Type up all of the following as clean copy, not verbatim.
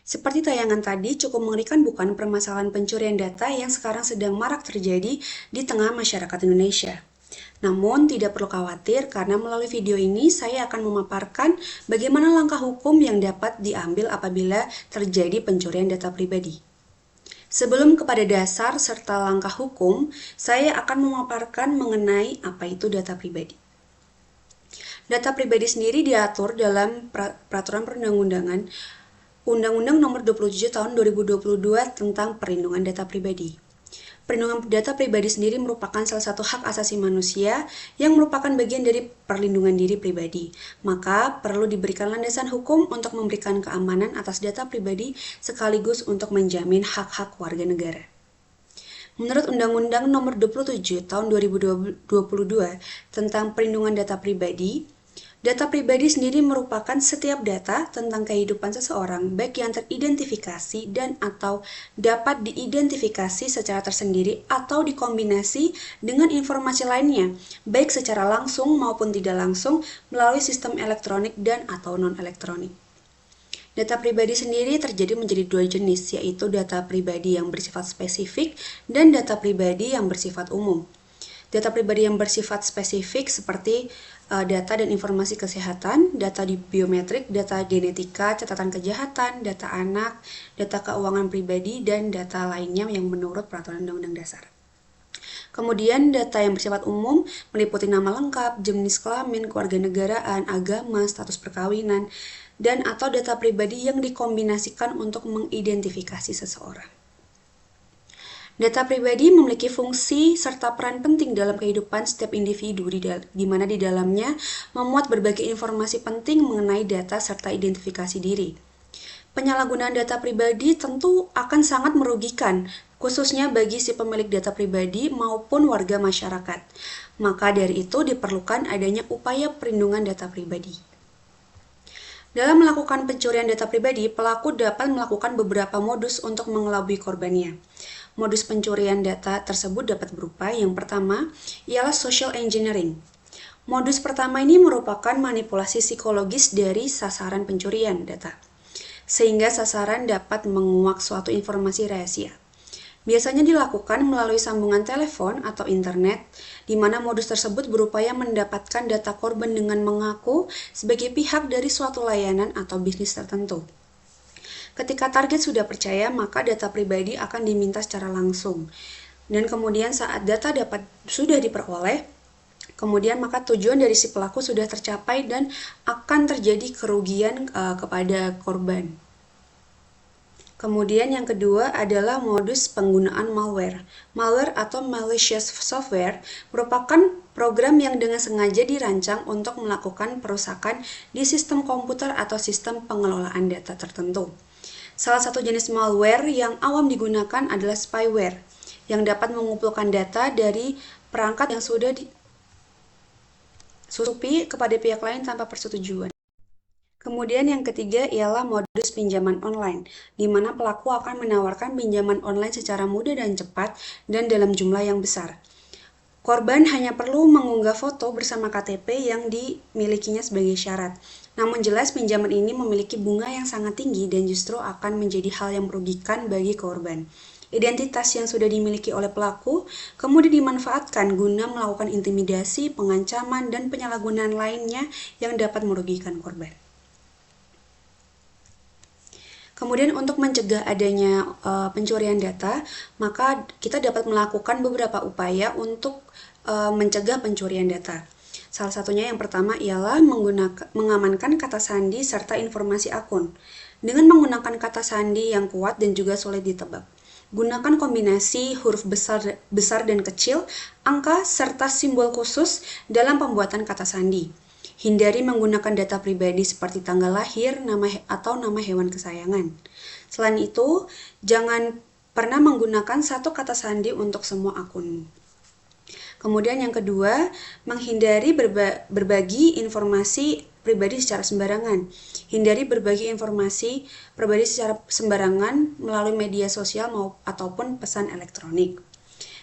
Seperti tayangan tadi, cukup mengerikan bukan permasalahan pencurian data yang sekarang sedang marak terjadi di tengah masyarakat Indonesia. Namun, tidak perlu khawatir karena melalui video ini saya akan memaparkan bagaimana langkah hukum yang dapat diambil apabila terjadi pencurian data pribadi. Sebelum kepada dasar serta langkah hukum, saya akan memaparkan mengenai apa itu data pribadi. Data pribadi sendiri diatur dalam Peraturan Perundang-undangan Undang-Undang Nomor 27 Tahun 2022 tentang Perlindungan Data Pribadi. Perlindungan data pribadi sendiri merupakan salah satu hak asasi manusia yang merupakan bagian dari perlindungan diri pribadi. Maka perlu diberikan landasan hukum untuk memberikan keamanan atas data pribadi sekaligus untuk menjamin hak-hak warga negara. Menurut Undang-Undang Nomor 27 Tahun 2022 tentang Perlindungan Data Pribadi, data pribadi sendiri merupakan setiap data tentang kehidupan seseorang, baik yang teridentifikasi dan atau dapat diidentifikasi secara tersendiri atau dikombinasi dengan informasi lainnya, baik secara langsung maupun tidak langsung melalui sistem elektronik dan atau non-elektronik. Data pribadi sendiri terjadi menjadi dua jenis, yaitu data pribadi yang bersifat spesifik dan data pribadi yang bersifat umum. Data pribadi yang bersifat spesifik seperti data dan informasi kesehatan, data di biometrik, data genetika, catatan kejahatan, data anak, data keuangan pribadi, dan data lainnya yang menurut Peraturan Undang-Undang Dasar. Kemudian data yang bersifat umum meliputi nama lengkap, jenis kelamin, kewarganegaraan, agama, status perkawinan, dan atau data pribadi yang dikombinasikan untuk mengidentifikasi seseorang. Data pribadi memiliki fungsi serta peran penting dalam kehidupan setiap individu di mana di dalamnya memuat berbagai informasi penting mengenai data serta identifikasi diri. Penyalahgunaan data pribadi tentu akan sangat merugikan, khususnya bagi si pemilik data pribadi maupun warga masyarakat. Maka dari itu diperlukan adanya upaya perlindungan data pribadi. Dalam melakukan pencurian data pribadi, pelaku dapat melakukan beberapa modus untuk mengelabui korbannya. Modus pencurian data tersebut dapat berupa yang pertama ialah social engineering. Modus pertama ini merupakan manipulasi psikologis dari sasaran pencurian data, sehingga sasaran dapat menguak suatu informasi rahasia. Biasanya dilakukan melalui sambungan telepon atau internet, di mana modus tersebut berupaya mendapatkan data korban dengan mengaku sebagai pihak dari suatu layanan atau bisnis tertentu. Ketika target sudah percaya, maka data pribadi akan diminta secara langsung. Dan kemudian saat data sudah diperoleh, kemudian maka tujuan dari si pelaku sudah tercapai dan akan terjadi kerugian kepada korban. Kemudian yang kedua adalah modus penggunaan malware. Malware atau malicious software merupakan program yang dengan sengaja dirancang untuk melakukan perusakan di sistem komputer atau sistem pengelolaan data tertentu. Salah satu jenis malware yang awam digunakan adalah spyware, yang dapat mengumpulkan data dari perangkat yang sudah disusupi kepada pihak lain tanpa persetujuan. Kemudian yang ketiga ialah modus pinjaman online, di mana pelaku akan menawarkan pinjaman online secara mudah dan cepat dan dalam jumlah yang besar. Korban hanya perlu mengunggah foto bersama KTP yang dimilikinya sebagai syarat. Namun jelas pinjaman ini memiliki bunga yang sangat tinggi dan justru akan menjadi hal yang merugikan bagi korban. Identitas yang sudah dimiliki oleh pelaku kemudian dimanfaatkan guna melakukan intimidasi, pengancaman, dan penyalahgunaan lainnya yang dapat merugikan korban. Kemudian untuk mencegah adanya pencurian data, maka kita dapat melakukan beberapa upaya untuk mencegah pencurian data. Salah satunya yang pertama ialah mengamankan kata sandi serta informasi akun. Dengan menggunakan kata sandi yang kuat dan juga sulit ditebak. Gunakan kombinasi huruf besar dan kecil, angka, serta simbol khusus dalam pembuatan kata sandi. Hindari menggunakan data pribadi seperti tanggal lahir, nama hewan kesayangan. Selain itu, jangan pernah menggunakan satu kata sandi untuk semua akun. Kemudian yang kedua, menghindari berbagi informasi pribadi secara sembarangan. Hindari berbagi informasi pribadi secara sembarangan melalui media sosial ataupun pesan elektronik.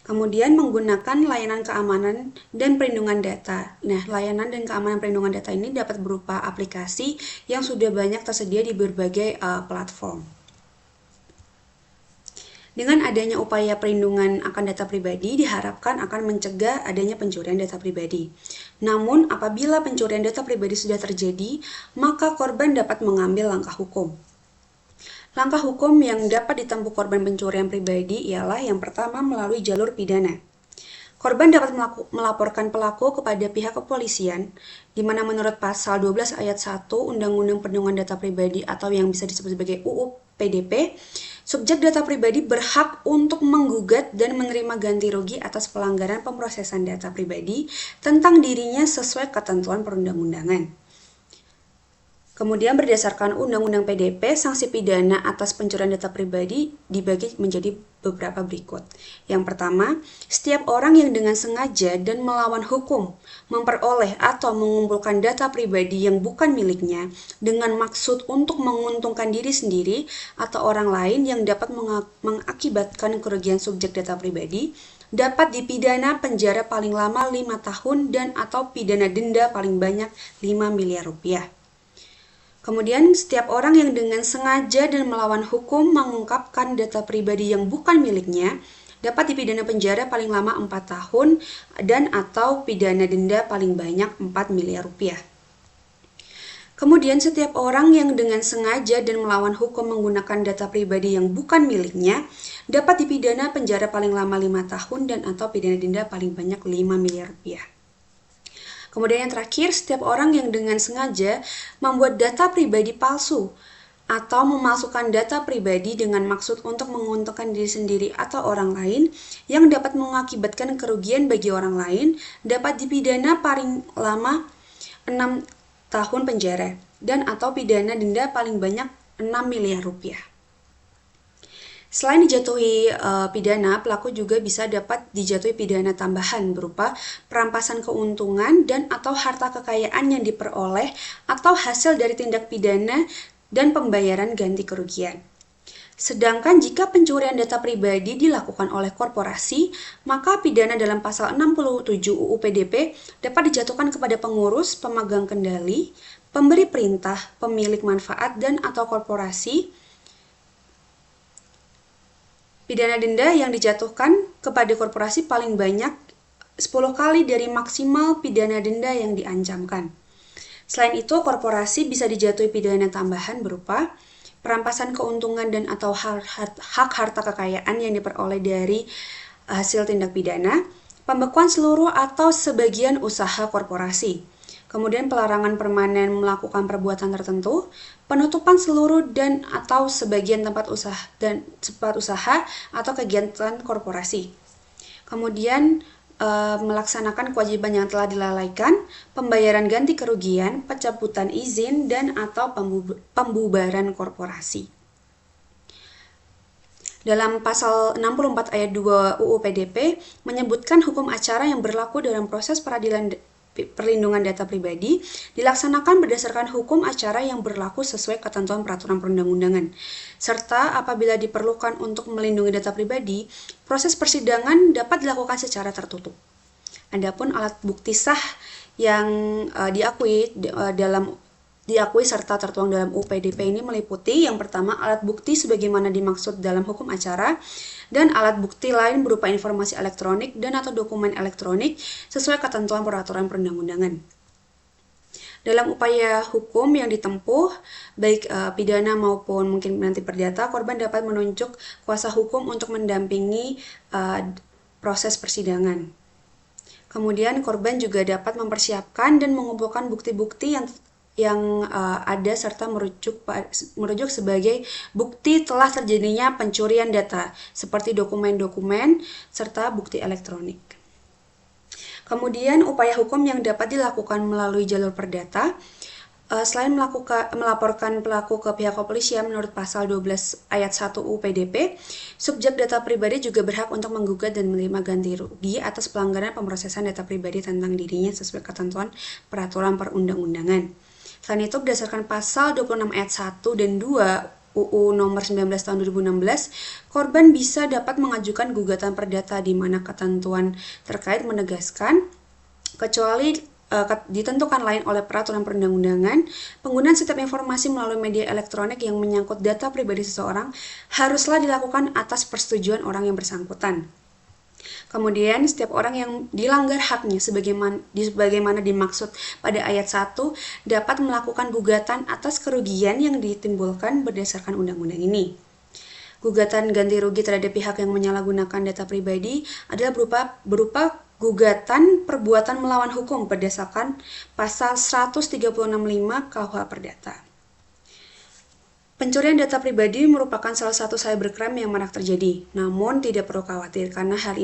Kemudian menggunakan layanan keamanan dan perlindungan data. Nah, layanan dan keamanan perlindungan data ini dapat berupa aplikasi yang sudah banyak tersedia di berbagai platform. Dengan adanya upaya perlindungan akan data pribadi, diharapkan akan mencegah adanya pencurian data pribadi. Namun, apabila pencurian data pribadi sudah terjadi, maka korban dapat mengambil langkah hukum. Langkah hukum yang dapat ditempuh korban pencurian pribadi ialah yang pertama melalui jalur pidana. Korban dapat melaporkan pelaku kepada pihak kepolisian, di mana menurut pasal 12 ayat 1 Undang-Undang Perlindungan Data Pribadi atau yang bisa disebut sebagai UU PDP, subjek data pribadi berhak untuk menggugat dan menerima ganti rugi atas pelanggaran pemrosesan data pribadi tentang dirinya sesuai ketentuan perundang-undangan. Kemudian berdasarkan Undang-Undang PDP, sanksi pidana atas pencurian data pribadi dibagi menjadi beberapa berikut. Yang pertama, setiap orang yang dengan sengaja dan melawan hukum memperoleh atau mengumpulkan data pribadi yang bukan miliknya dengan maksud untuk menguntungkan diri sendiri atau orang lain yang dapat mengakibatkan kerugian subjek data pribadi, dapat dipidana penjara paling lama 5 tahun dan atau pidana denda paling banyak 5 miliar rupiah. Kemudian, setiap orang yang dengan sengaja dan melawan hukum mengungkapkan data pribadi yang bukan miliknya dapat dipidana penjara paling lama 4 tahun dan atau pidana denda paling banyak 4 miliar rupiah. Kemudian, setiap orang yang dengan sengaja dan melawan hukum menggunakan data pribadi yang bukan miliknya dapat dipidana penjara paling lama 5 tahun dan atau pidana denda paling banyak 5 miliar rupiah. Kemudian yang terakhir, setiap orang yang dengan sengaja membuat data pribadi palsu atau memalsukan data pribadi dengan maksud untuk menguntungkan diri sendiri atau orang lain yang dapat mengakibatkan kerugian bagi orang lain dapat dipidana paling lama 6 tahun penjara dan atau pidana denda paling banyak 6 miliar rupiah. Selain dijatuhi pidana, pelaku juga bisa dapat dijatuhi pidana tambahan berupa perampasan keuntungan dan atau harta kekayaan yang diperoleh atau hasil dari tindak pidana dan pembayaran ganti kerugian. Sedangkan jika pencurian data pribadi dilakukan oleh korporasi, maka pidana dalam pasal 67 UU PDP dapat dijatuhkan kepada pengurus, pemegang kendali, pemberi perintah, pemilik manfaat dan atau korporasi. Pidana denda yang dijatuhkan kepada korporasi paling banyak 10 kali dari maksimal pidana denda yang diancamkan. Selain itu, korporasi bisa dijatuhi pidana tambahan berupa perampasan keuntungan dan atau hak harta kekayaan yang diperoleh dari hasil tindak pidana, pembekuan seluruh atau sebagian usaha korporasi, kemudian pelarangan permanen melakukan perbuatan tertentu, penutupan seluruh dan atau sebagian tempat usaha atau kegiatan korporasi. Kemudian melaksanakan kewajiban yang telah dilalaikan, pembayaran ganti kerugian, pencabutan izin dan atau pembubaran korporasi. Dalam pasal 64 ayat 2 UU PDP menyebutkan hukum acara yang berlaku dalam proses peradilan perlindungan data pribadi dilaksanakan berdasarkan hukum acara yang berlaku sesuai ketentuan peraturan perundang-undangan. Serta apabila diperlukan untuk melindungi data pribadi, proses persidangan dapat dilakukan secara tertutup. Adapun alat bukti sah yang diakui serta tertuang dalam UU PDP ini meliputi yang pertama alat bukti sebagaimana dimaksud dalam hukum acara dan alat bukti lain berupa informasi elektronik dan atau dokumen elektronik sesuai ketentuan peraturan perundang-undangan. Dalam upaya hukum yang ditempuh, baik pidana maupun mungkin nanti perdata, korban dapat menunjuk kuasa hukum untuk mendampingi proses persidangan. Kemudian korban juga dapat mempersiapkan dan mengumpulkan bukti-bukti yang ada serta merujuk sebagai bukti telah terjadinya pencurian data seperti dokumen-dokumen serta bukti elektronik. Kemudian upaya hukum yang dapat dilakukan melalui jalur perdata selain melaporkan pelaku ke pihak kepolisian menurut pasal 12 ayat 1 UU PDP, subjek data pribadi juga berhak untuk menggugat dan menerima ganti rugi atas pelanggaran pemrosesan data pribadi tentang dirinya sesuai ketentuan peraturan perundang-undangan. Selain itu, berdasarkan pasal 26 ayat 1 dan 2 UU nomor 19 tahun 2016, korban bisa dapat mengajukan gugatan perdata di mana ketentuan terkait menegaskan kecuali ditentukan lain oleh peraturan perundang-undangan, penggunaan setiap informasi melalui media elektronik yang menyangkut data pribadi seseorang haruslah dilakukan atas persetujuan orang yang bersangkutan. Kemudian, setiap orang yang dilanggar haknya sebagaimana dimaksud pada ayat 1 dapat melakukan gugatan atas kerugian yang ditimbulkan berdasarkan undang-undang ini. Gugatan ganti rugi terhadap pihak yang menyalahgunakan data pribadi adalah berupa gugatan perbuatan melawan hukum berdasarkan pasal 136.5 KUH Perdata. Pencurian data pribadi merupakan salah satu cybercrime yang marak terjadi. Namun tidak perlu khawatir karena hal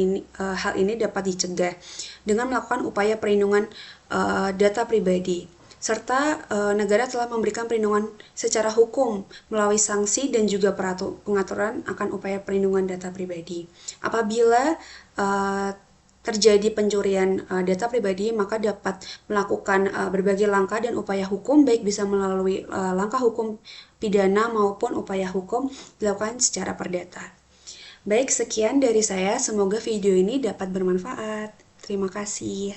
ini dapat dicegah dengan melakukan upaya perlindungan data pribadi. Serta negara telah memberikan perlindungan secara hukum melalui sanksi dan juga pengaturan akan upaya perlindungan data pribadi. Apabila terjadi pencurian data pribadi, maka dapat melakukan berbagai langkah dan upaya hukum, baik bisa melalui langkah hukum pidana maupun upaya hukum dilakukan secara perdata. Baik, sekian dari saya. Semoga video ini dapat bermanfaat. Terima kasih.